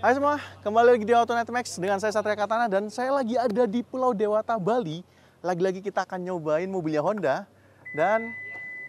Hai semua, kembali lagi di Autonet Max dengan saya Satria Katana dan saya lagi ada di Pulau Dewata, Bali. Lagi-lagi kita akan nyobain mobilnya Honda dan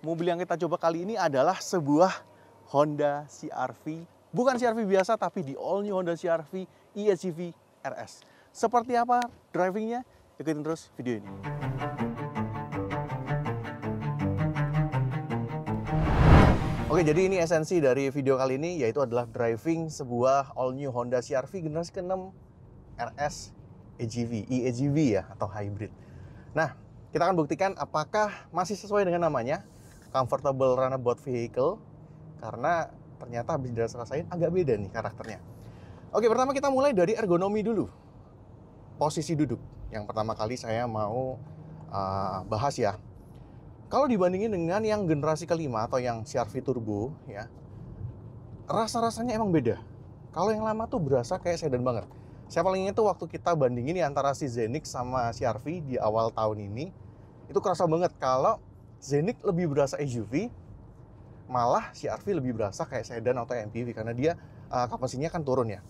mobil yang kita coba kali ini adalah sebuah Honda CR-V. Bukan CR-V biasa tapi di all new Honda CR-V e-HEV RS. Seperti apa drivingnya? Ikutin terus video ini. Oke, jadi ini esensi dari video kali ini, yaitu adalah driving sebuah all new Honda CR-V generasi ke-6 RS e-HEV ya, atau hybrid. Nah, kita akan buktikan apakah masih sesuai dengan namanya, comfortable runabout vehicle, karena ternyata habis dirasain agak beda nih karakternya. Oke, pertama kita mulai dari ergonomi dulu. Posisi duduk, yang pertama kali saya mau bahas ya. Kalau dibandingin dengan yang generasi kelima atau yang CR-V Turbo ya, rasa-rasanya emang beda. Kalau yang lama tuh berasa kayak sedan banget. Saya paling ingat tuh waktu kita bandingin ya antara si Zenix sama CR-V di awal tahun ini, itu kerasa banget kalau Zenix lebih berasa SUV, malah CR-V lebih berasa kayak sedan atau MPV karena dia kapasitasnya kan turun ya.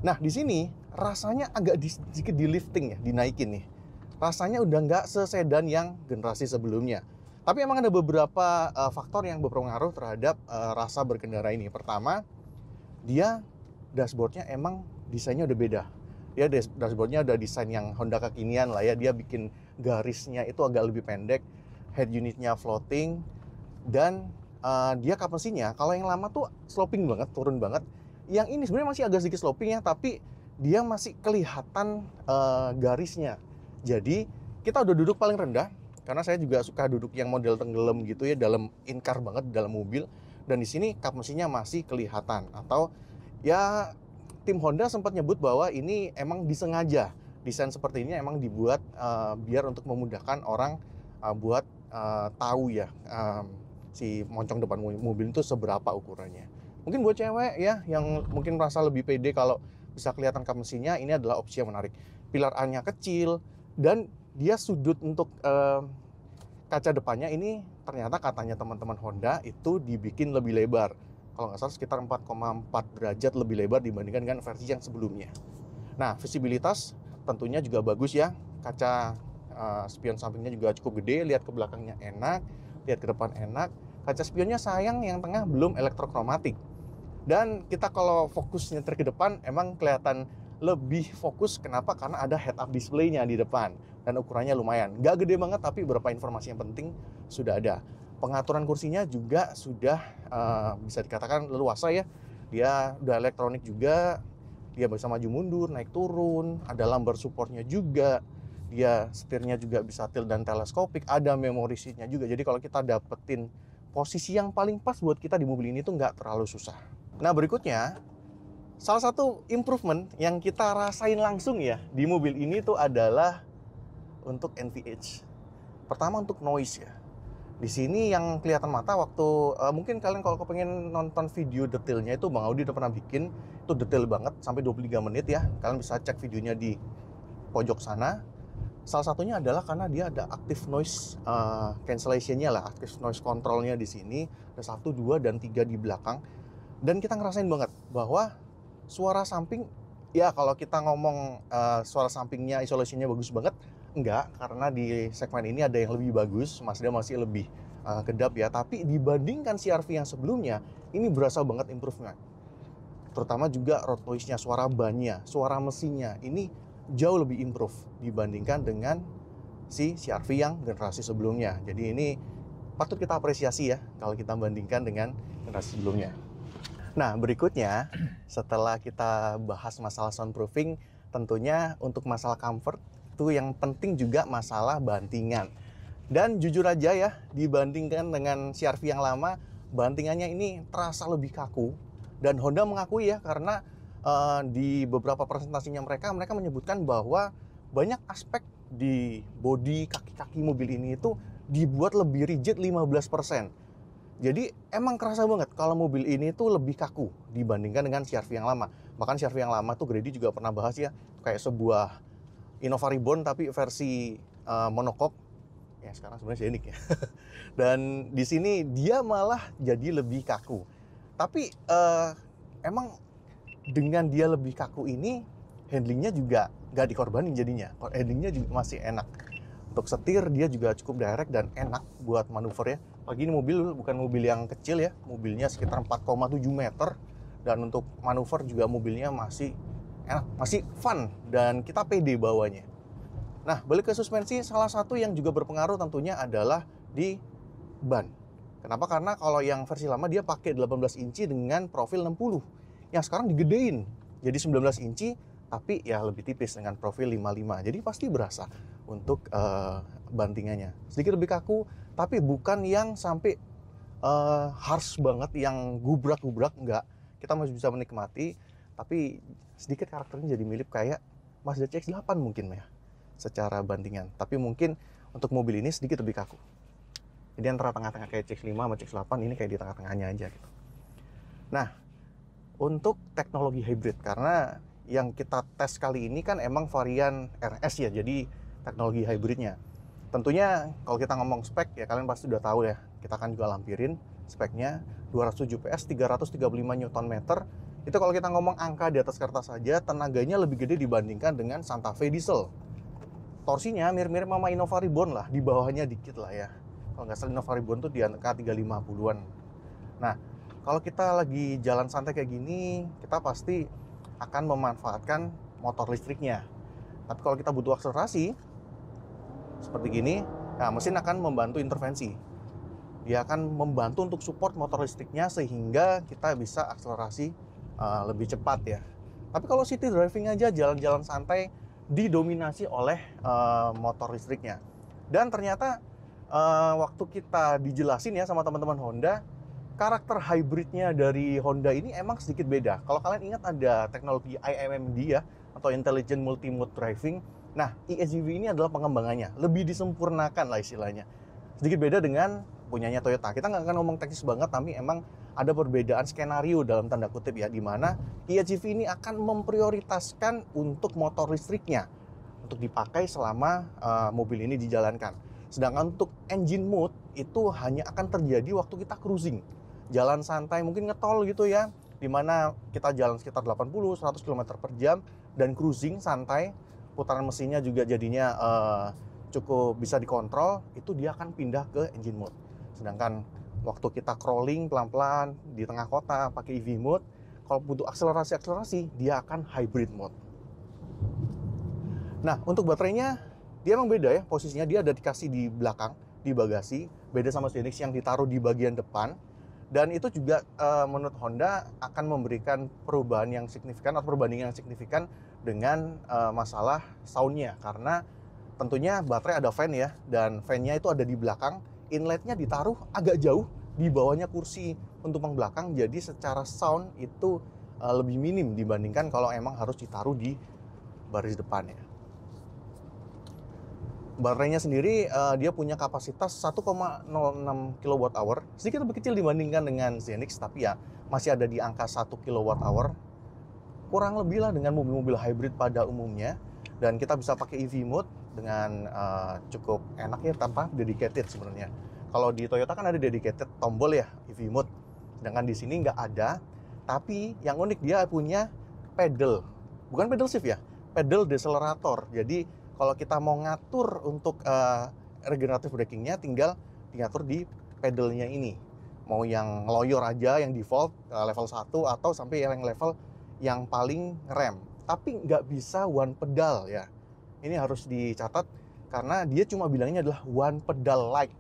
Nah di sini rasanya agak sedikit di lifting ya, dinaikin nih. Rasanya udah nggak sesedan yang generasi sebelumnya. Tapi emang ada beberapa faktor yang berpengaruh terhadap rasa berkendara ini. Pertama, dia dashboardnya emang desainnya udah beda. Dia dashboardnya udah desain yang Honda kekinian lah ya. Dia bikin garisnya itu agak lebih pendek, head unitnya floating, dan dia kapasitasnya kalau yang lama tuh sloping banget, turun banget. Yang ini sebenarnya masih agak sedikit sloping ya, tapi dia masih kelihatan garisnya. Jadi kita udah duduk paling rendah. Karena saya juga suka duduk yang model tenggelam gitu ya, dalam in-car banget, dalam mobil. Dan di sini kap mesinnya masih kelihatan. Atau ya tim Honda sempat nyebut bahwa ini emang disengaja. Desain seperti ini emang dibuat biar untuk memudahkan orang buat tahu ya si moncong depan mobil itu seberapa ukurannya. Mungkin buat cewek ya yang mungkin merasa lebih pede kalau bisa kelihatan kap mesinnya, ini adalah opsi yang menarik. Pilar A-nya kecil dan dia sudut untuk kaca depannya ini ternyata katanya teman-teman Honda itu dibikin lebih lebar. Kalau nggak salah sekitar 4,4 derajat lebih lebar dibandingkan dengan versi yang sebelumnya. Nah, visibilitas tentunya juga bagus ya. Kaca spion sampingnya juga cukup gede, lihat ke belakangnya enak, lihat ke depan enak. Kaca spionnya sayang yang tengah belum elektrokromatik. Dan kita kalau fokus nyetir ke depan emang kelihatan lebih fokus. Kenapa? Karena ada head-up display-nya di depan dan ukurannya lumayan. Nggak gede banget tapi beberapa informasi yang penting sudah ada. Pengaturan kursinya juga sudah bisa dikatakan leluasa ya. Dia udah elektronik juga, dia bisa maju mundur, naik turun, ada lumbar supportnya juga. Dia setirnya juga bisa tilt dan teleskopik, ada memory seat-nya juga. Jadi kalau kita dapetin posisi yang paling pas buat kita di mobil ini tuh nggak terlalu susah. Nah berikutnya, salah satu improvement yang kita rasain langsung ya di mobil ini tuh adalah untuk NVH. Pertama untuk noise ya. Di sini yang kelihatan mata waktu mungkin kalian kalau kepengen nonton video detailnya itu Bang Audi udah pernah bikin, itu detail banget sampai 23 menit ya. Kalian bisa cek videonya di pojok sana. Salah satunya adalah karena dia ada active noise cancellation-nya lah, active noise control-nya di sini. Ada 1, 2, dan 3 di belakang. Dan kita ngerasain banget bahwa suara samping, ya kalau kita ngomong suara sampingnya isolasinya bagus banget, enggak, karena di segmen ini ada yang lebih bagus, Mazda masih lebih kedap ya. Tapi dibandingkan CR-V yang sebelumnya, ini berasa banget improvement. Terutama juga road noise-nya, suara bannya, suara mesinnya, ini jauh lebih improve dibandingkan dengan si CR-V yang generasi sebelumnya. Jadi ini patut kita apresiasi ya kalau kita bandingkan dengan generasi sebelumnya. Nah, berikutnya setelah kita bahas masalah soundproofing, tentunya untuk masalah comfort itu yang penting juga masalah bantingan. Dan jujur aja ya, dibandingkan dengan CR-V yang lama, bantingannya ini terasa lebih kaku. Dan Honda mengakui ya, karena di beberapa presentasinya mereka menyebutkan bahwa banyak aspek di bodi kaki-kaki mobil ini itu dibuat lebih rigid 15%. Jadi emang kerasa banget kalau mobil ini tuh lebih kaku dibandingkan dengan CR-V yang lama. Bahkan CR-V yang lama tuh Grady juga pernah bahas ya, kayak sebuah Innova Reborn tapi versi monocoque. Ya sekarang sebenarnya Scenic ya. Dan di sini dia malah jadi lebih kaku. Tapi emang dengan dia lebih kaku ini, handlingnya juga nggak dikorbanin jadinya. Handlingnya juga masih enak. Untuk setir dia juga cukup direct dan enak buat manuver ya. Pagi ini mobil bukan mobil yang kecil ya, mobilnya sekitar 4,7 meter. Dan untuk manuver juga mobilnya masih enak, masih fun dan kita pede bawanya. Nah, balik ke suspensi, salah satu yang juga berpengaruh tentunya adalah di ban. Kenapa? Karena kalau yang versi lama dia pakai 18 inci dengan profil 60. Yang sekarang digedein jadi 19 inci tapi ya lebih tipis dengan profil 55. Jadi pasti berasa untuk bantingannya. Sedikit lebih kaku tapi bukan yang sampai harsh banget yang gubrak-gubrak, enggak. Kita masih bisa menikmati tapi sedikit karakternya jadi mirip kayak Mazda CX-8 mungkin ya secara bantingan. Tapi mungkin untuk mobil ini sedikit lebih kaku. Jadi antara tengah-tengah kayak CX-5 sama CX-8 ini kayak di tengah-tengahnya aja gitu. Nah, untuk teknologi hybrid, karena yang kita tes kali ini kan emang varian RS ya, jadi teknologi hybridnya. Tentunya kalau kita ngomong spek ya kalian pasti udah tahu ya, kita akan juga lampirin speknya 207 PS, 335 Nm. Itu kalau kita ngomong angka di atas kertas saja, tenaganya lebih gede dibandingkan dengan Santa Fe diesel. Torsinya mirip-mirip sama Innova Reborn lah, di bawahnya dikit lah ya. Kalau nggak salah Innova Reborn tuh di angka 350-an. Nah, kalau kita lagi jalan santai kayak gini, kita pasti akan memanfaatkan motor listriknya. Tapi kalau kita butuh akselerasi, seperti gini, nah mesin akan membantu intervensi. Dia akan membantu untuk support motor listriknya sehingga kita bisa akselerasi lebih cepat ya. Tapi kalau city driving aja, jalan-jalan santai, didominasi oleh motor listriknya. Dan ternyata waktu kita dijelasin ya sama teman-teman Honda, karakter hybridnya dari Honda ini emang sedikit beda. Kalau kalian ingat ada teknologi IMMD ya, atau Intelligent Multi-Mode Driving. Nah, eSUV ini adalah pengembangannya, lebih disempurnakan lah istilahnya. Sedikit beda dengan punyanya Toyota. Kita nggak akan ngomong teknis banget, tapi emang ada perbedaan skenario dalam tanda kutip ya, di mana eSUV ini akan memprioritaskan untuk motor listriknya untuk dipakai selama mobil ini dijalankan. Sedangkan untuk engine mode itu hanya akan terjadi waktu kita cruising. Jalan santai, mungkin ngetol gitu ya, dimana kita jalan sekitar 80-100 km per jam dan cruising santai, putaran mesinnya juga jadinya cukup bisa dikontrol, itu dia akan pindah ke engine mode. Sedangkan waktu kita crawling pelan-pelan di tengah kota pakai EV mode, kalau butuh akselerasi dia akan hybrid mode. Nah, untuk baterainya dia emang beda ya, posisinya dia ada dikasih di belakang, di bagasi, beda sama Zenix yang ditaruh di bagian depan. Dan itu juga menurut Honda akan memberikan perubahan yang signifikan atau perbandingan yang signifikan dengan masalah soundnya. Karena tentunya baterai ada fan ya, dan fan-nya itu ada di belakang, inletnya ditaruh agak jauh, di bawahnya kursi penumpang belakang, jadi secara sound itu lebih minim dibandingkan kalau emang harus ditaruh di baris depan ya. Baterainya sendiri dia punya kapasitas 1,06 kWh, sedikit lebih kecil dibandingkan dengan Zenix, tapi ya masih ada di angka 1 kWh, kurang lebih lah dengan mobil-mobil hybrid pada umumnya. Dan kita bisa pakai EV mode dengan cukup enak ya, tanpa dedicated sebenarnya. Kalau di Toyota kan ada dedicated tombol ya EV mode, sedangkan di sini nggak ada. Tapi yang unik dia punya pedal, bukan pedal shift ya, pedal decelerator. Jadi kalau kita mau ngatur untuk regenerative brakingnya, tinggal diatur di pedalnya ini. Mau yang ngeloyor aja, yang default level 1, atau sampai yang level yang paling rem. Tapi nggak bisa one pedal ya. Ini harus dicatat karena dia cuma bilangnya adalah one pedal like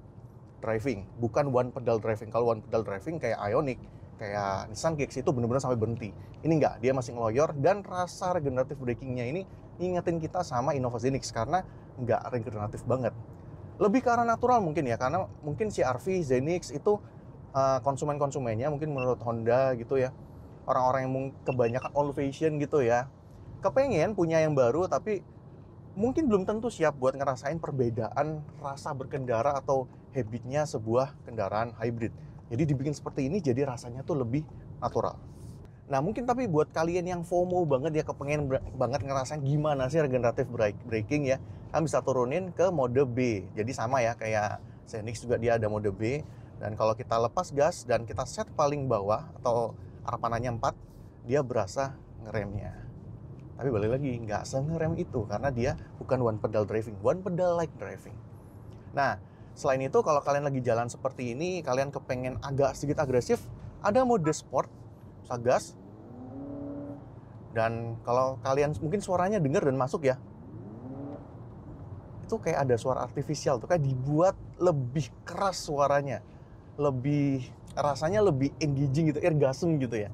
driving, bukan one pedal driving. Kalau one pedal driving kayak Ioniq, kayak Nissan Kicks itu benar-benar sampai berhenti. Ini nggak, dia masih ngeloyor, dan rasa regenerative brakingnya ini ingetin kita sama Innova Zenix karena nggak regeneratif banget. Lebih ke arah natural mungkin ya, karena mungkin CR-V, Zenix itu konsumen-konsumennya mungkin menurut Honda gitu ya, orang-orang yang kebanyakan old fashion gitu ya, kepengen punya yang baru tapi mungkin belum tentu siap buat ngerasain perbedaan rasa berkendara atau habitnya sebuah kendaraan hybrid. Jadi dibikin seperti ini jadi rasanya tuh lebih natural. Nah mungkin tapi buat kalian yang FOMO banget ya, kepengen banget ngerasain gimana sih regenerative braking ya, kalian bisa turunin ke mode B. Jadi sama ya kayak Zenix juga dia ada mode B. Dan kalau kita lepas gas dan kita set paling bawah atau arah panahnya 4, dia berasa ngeremnya. Tapi balik lagi, nggak se-ngerem itu karena dia bukan one pedal driving, one pedal like driving. Nah, selain itu kalau kalian lagi jalan seperti ini, kalian kepengen agak sedikit agresif, ada mode sport, bisa gas. Dan kalau kalian mungkin suaranya dengar dan masuk ya, itu kayak ada suara artifisial tuh, kayak dibuat lebih keras suaranya, lebih rasanya lebih engaging gitu, orgasm gitu ya.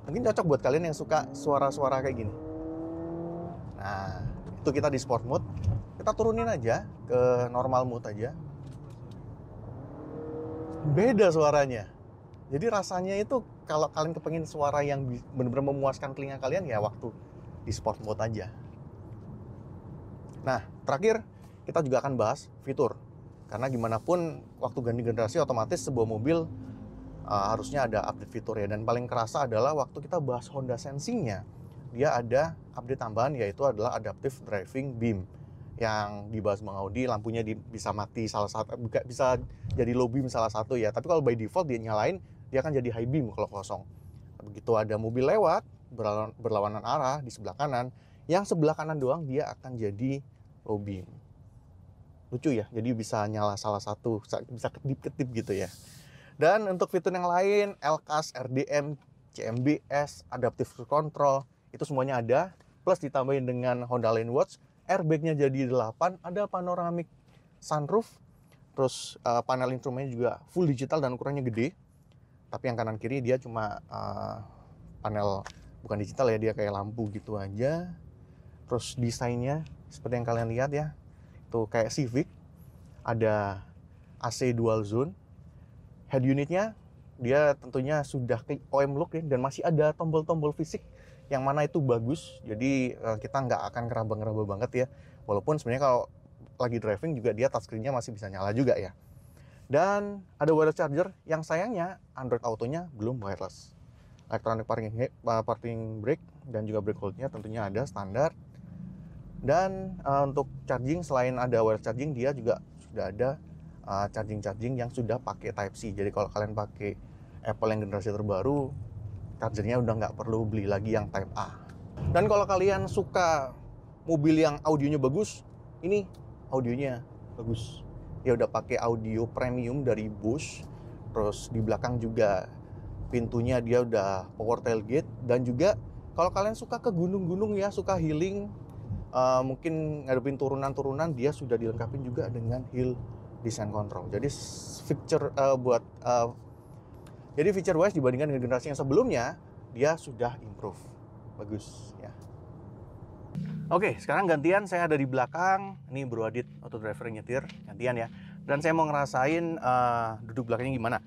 Mungkin cocok buat kalian yang suka suara-suara kayak gini. Nah, itu kita di sport mode. Kita turunin aja ke normal mode aja. Beda suaranya. Jadi rasanya itu kalau kalian kepengin suara yang benar-benar memuaskan telinga kalian ya waktu di sport mode aja. Nah, terakhir kita juga akan bahas fitur. Karena gimana pun waktu ganti generasi otomatis sebuah mobil harusnya ada update fitur ya. Dan paling kerasa adalah waktu kita bahas Honda Sensing-nya. Dia ada update tambahan yaitu adalah Adaptive Driving Beam. Yang dibahas Bang Audi, lampunya bisa mati salah satu, bisa jadi low beam salah satu ya. Tapi kalau by default dia nyalain, dia akan jadi high beam kalau kosong. Begitu ada mobil lewat, berlawanan arah di sebelah kanan, yang sebelah kanan doang dia akan jadi low beam. Lucu ya, jadi bisa nyala salah satu, bisa kedip-kedip gitu ya. Dan untuk fitur yang lain, LCAS, RDM, CMBS, Adaptive Cruise Control, itu semuanya ada. Plus ditambahin dengan Honda Lane Watch, airbagnya jadi 8, ada panoramic sunroof, terus panel instrumennya juga full digital dan ukurannya gede. Tapi yang kanan kiri dia cuma panel bukan digital ya, dia kayak lampu gitu aja. Terus desainnya seperti yang kalian lihat ya, itu kayak Civic, ada AC dual zone. Head unitnya dia tentunya sudah OEM look ya, dan masih ada tombol-tombol fisik yang mana itu bagus. Jadi kita nggak akan ngeraba-ngeraba banget ya. Walaupun sebenarnya kalau lagi driving juga dia touchscreen-nya masih bisa nyala juga ya. Dan ada wireless charger yang sayangnya Android Auto-nya belum wireless. Electronic parking brake dan juga brake hold-nya tentunya ada standar. Dan untuk charging selain ada wireless charging, dia juga sudah ada charging yang sudah pakai Type-C. Jadi kalau kalian pakai Apple yang generasi terbaru, chargernya udah nggak perlu beli lagi yang Type A. Dan kalau kalian suka mobil yang audionya bagus, ini audionya bagus. Dia udah pakai audio premium dari Bose. Terus di belakang juga pintunya dia udah power tailgate. Dan juga kalau kalian suka ke gunung-gunung ya, suka healing, mungkin ngadepin turunan-turunan, dia sudah dilengkapi juga dengan hill descent control. Jadi feature wise dibandingkan dengan generasi yang sebelumnya, dia sudah improve. Bagus ya. Oke, sekarang gantian saya ada di belakang. Ini Bro Adit, auto driver nyetir, gantian ya. Dan saya mau ngerasain duduk belakangnya gimana.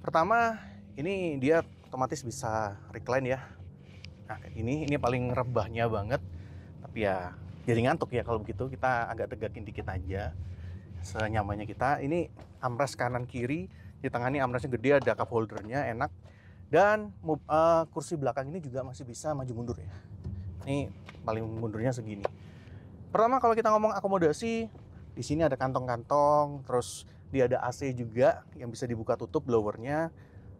Pertama, ini dia otomatis bisa recline ya. Nah, kayak ini paling rebahnya banget. Tapi ya jadi ngantuk ya kalau begitu. Kita agak tegakin dikit aja, senyamannya kita. Ini armrest kanan kiri, di tengah ini armrestnya gede, ada cup holdernya, enak. Dan kursi belakang ini juga masih bisa maju mundur ya. Ini paling mundurnya segini. Pertama kalau kita ngomong akomodasi, di sini ada kantong-kantong, terus dia ada AC juga yang bisa dibuka tutup blowernya.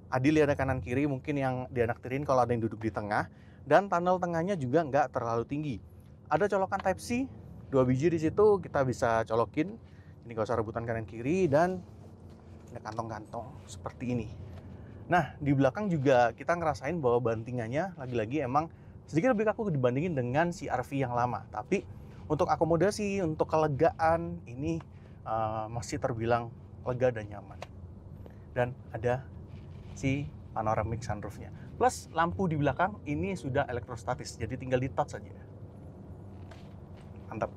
Adil ada kanan kiri, mungkin yang dianaktirin kalau ada yang duduk di tengah. Dan tunnel tengahnya juga nggak terlalu tinggi. Ada colokan Type-C, 2 biji di situ kita bisa colokin. Ini nggak usah rebutan kanan kiri, dan ada kantong-kantong seperti ini. Nah, di belakang juga kita ngerasain bahwa bantingannya lagi-lagi emang sedikit lebih kaku dibandingin dengan si RV yang lama. Tapi untuk akomodasi, untuk kelegaan, ini masih terbilang lega dan nyaman. Dan ada si panoramic sunroofnya. Plus lampu di belakang ini sudah elektrostatis, jadi tinggal di touch saja. Mantap.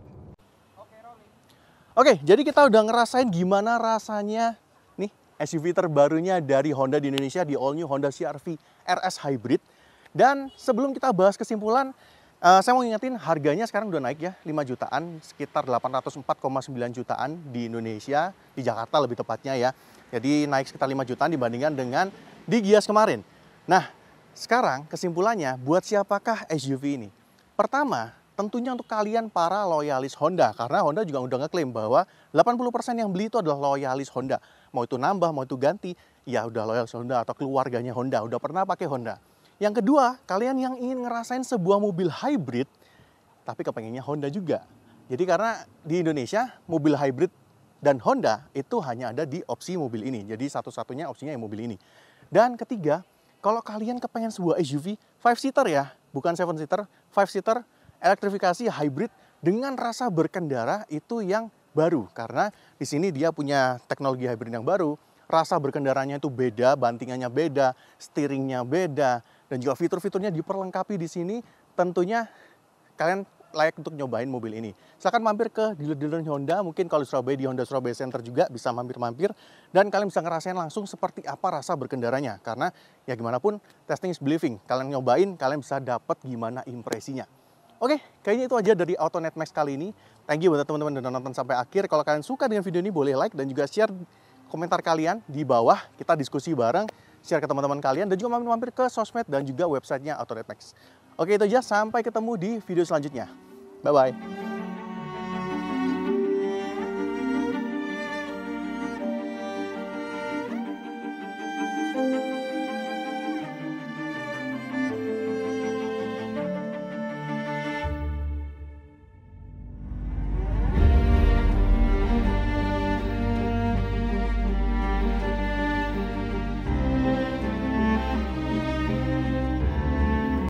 Oke, jadi kita udah ngerasain gimana rasanya nih SUV terbarunya dari Honda di Indonesia, di all new Honda CR-V RS Hybrid. Dan sebelum kita bahas kesimpulan, saya mau ngingetin harganya sekarang udah naik ya, 5 jutaan, sekitar 804,9 jutaan di Indonesia, di Jakarta lebih tepatnya ya. Jadi naik sekitar 5 jutaan dibandingkan dengan di Gias kemarin. Nah, sekarang kesimpulannya buat siapakah SUV ini? Pertama, tentunya untuk kalian para loyalis Honda, karena Honda juga udah ngeklaim bahwa 80% yang beli itu adalah loyalis Honda. Mau itu nambah, mau itu ganti, ya udah loyalis Honda atau keluarganya Honda, udah pernah pakai Honda. Yang kedua, kalian yang ingin ngerasain sebuah mobil hybrid, tapi kepengennya Honda juga. Jadi karena di Indonesia, mobil hybrid dan Honda itu hanya ada di opsi mobil ini. Jadi satu-satunya opsinya yang mobil ini. Dan ketiga, kalau kalian kepengen sebuah SUV 5-seater ya, bukan 7-seater, 5-seater, elektrifikasi hybrid dengan rasa berkendara itu yang baru. Karena di sini dia punya teknologi hybrid yang baru, rasa berkendaranya itu beda, bantingannya beda, steeringnya beda, dan juga fitur-fiturnya diperlengkapi di sini. Tentunya kalian layak untuk nyobain mobil ini. Silahkan mampir ke dealer-dealer Honda, mungkin kalau di Surabaya di Honda Surabaya Center juga bisa mampir-mampir, dan kalian bisa ngerasain langsung seperti apa rasa berkendaranya. Karena ya gimana pun, testing is believing. Kalian nyobain, kalian bisa dapat gimana impresinya. Oke, kayaknya itu aja dari AutoNet Max kali ini. Thank you buat teman-teman yang udah nonton sampai akhir. Kalau kalian suka dengan video ini, boleh like dan juga share komentar kalian di bawah, kita diskusi bareng, share ke teman-teman kalian, dan juga mampir ke sosmed dan juga websitenya AutoNet Max. Oke, itu aja, sampai ketemu di video selanjutnya. Bye-bye.